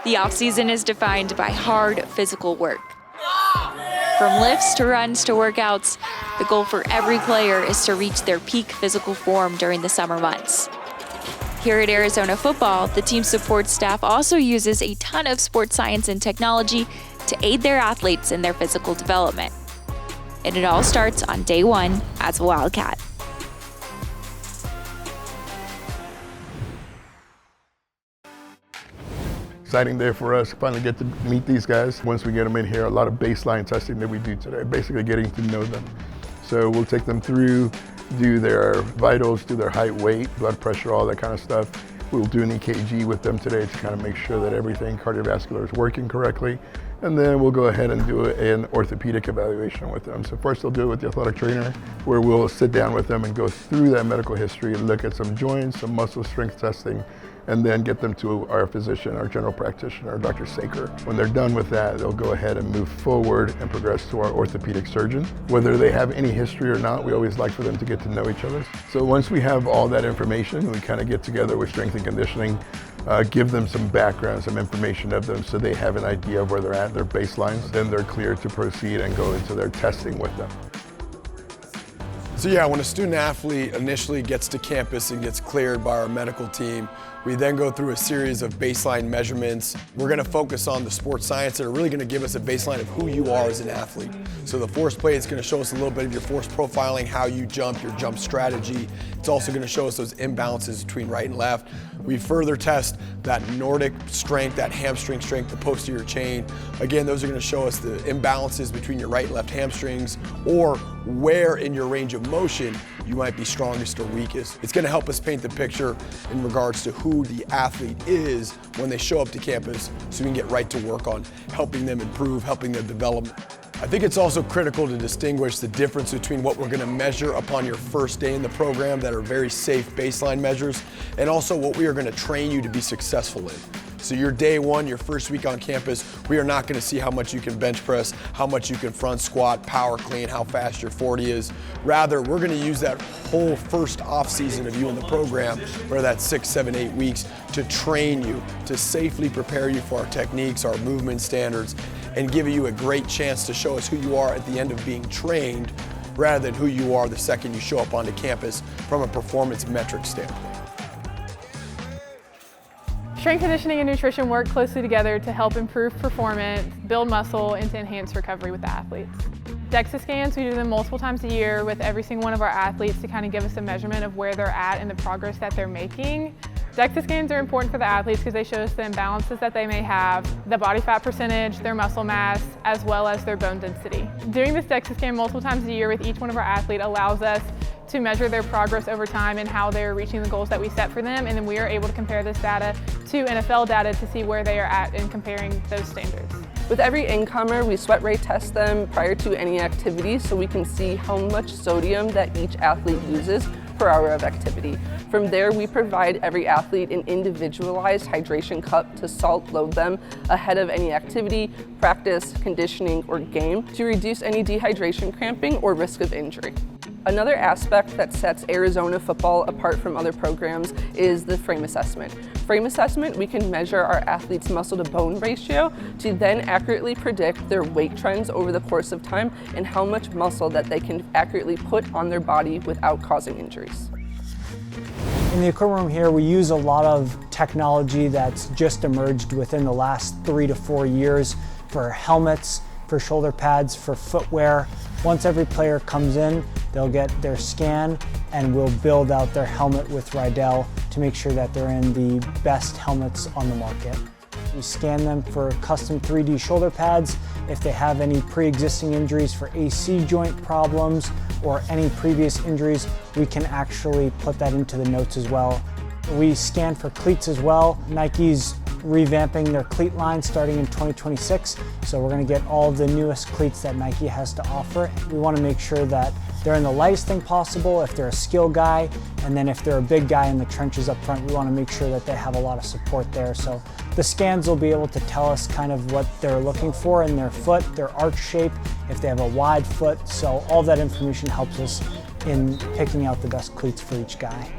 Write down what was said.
The offseason is defined by hard physical work. From lifts to runs to workouts, the goal for every player is to reach their peak physical form during the summer months. Here at Arizona Football, the team support staff also uses a ton of sports science and technology to aid their athletes in their physical development. And it all starts on day one as a Wildcat. Exciting day for us, finally get to meet these guys. Once we get them in here, a lot of baseline testing that we do today, basically getting to know them. So we'll take them through, do their vitals, do their height, weight, blood pressure, all that kind of stuff. We'll do an EKG with them today to kind of make sure that everything cardiovascular is working correctly. And then we'll go ahead and do an orthopedic evaluation with them. So first they'll do it with the athletic trainer, where we'll sit down with them and go through that medical history and look at some joints, some muscle strength testing, and then get them to our physician, our general practitioner, Dr. Saker. When they're done with that, they'll go ahead and move forward and progress to our orthopedic surgeon. Whether they have any history or not, we always like for them to get to know each other. So once we have all that information, we kind of get together with strength and conditioning, give them some background, some information of them so they have an idea of where they're at, their baselines, then they're clear to proceed and go into their testing with them. So yeah, when a student athlete initially gets to campus and gets cleared by our medical team, we then go through a series of baseline measurements. We're going to focus on the sports science that are really going to give us a baseline of who you are as an athlete. So the force plate is going to show us a little bit of your force profiling, how you jump, your jump strategy. It's also going to show us those imbalances between right and left. We further test that Nordic strength, that hamstring strength, the posterior chain. Again, those are going to show us the imbalances between your right and left hamstrings, or where in your range of motion you might be strongest or weakest. It's going to help us paint the picture in regards to who the athlete is when they show up to campus, so we can get right to work on helping them improve, helping them develop. I think it's also critical to distinguish the difference between what we're going to measure upon your first day in the program that are very safe baseline measures, and also what we are going to train you to be successful in. So your day one, your first week on campus, we are not going to see how much you can bench press, how much you can front squat, power clean, how fast your 40 is. Rather, we're going to use that whole first off season of you in the program, where that's 6, 7, 8 weeks, to train you, to safely prepare you for our techniques, our movement standards, and give you a great chance to show us who you are at the end of being trained, rather than who you are the second you show up onto campus from a performance metric standpoint. Strength conditioning and nutrition work closely together to help improve performance, build muscle, and to enhance recovery with the athletes. DEXA scans, we do them multiple times a year with every single one of our athletes to kind of give us a measurement of where they're at and the progress that they're making. DEXA scans are important for the athletes because they show us the imbalances that they may have, the body fat percentage, their muscle mass, as well as their bone density. Doing this DEXA scan multiple times a year with each one of our athletes allows us to measure their progress over time and how they're reaching the goals that we set for them, and then we are able to compare this data to NFL data to see where they are at in comparing those standards. With every incomer, we sweat rate test them prior to any activity so we can see how much sodium that each athlete uses per hour of activity. From there, we provide every athlete an individualized hydration cup to salt load them ahead of any activity, practice, conditioning, or game to reduce any dehydration, cramping, or risk of injury. Another aspect that sets Arizona football apart from other programs is the frame assessment. Frame assessment, we can measure our athletes' muscle to bone ratio to then accurately predict their weight trends over the course of time and how much muscle that they can accurately put on their body without causing injuries. In the equipment room here, we use a lot of technology that's just emerged within the last 3 to 4 years for helmets, for shoulder pads, for footwear. Once every player comes in, they'll get their scan and we'll build out their helmet with Rydell to make sure that they're in the best helmets on the market. We scan them for custom 3D shoulder pads. If they have any pre-existing injuries for AC joint problems or any previous injuries, we can actually put that into the notes as well. We scan for cleats as well. Nike's revamping their cleat line starting in 2026, so we're going to get all of the newest cleats that Nike has to offer. We want to make sure that they're in the lightest thing possible if they're a skill guy, and then if they're a big guy in the trenches up front, we want to make sure that they have a lot of support there. So the scans will be able to tell us kind of what they're looking for in their foot, their arch shape, if they have a wide foot, so all that information helps us in picking out the best cleats for each guy.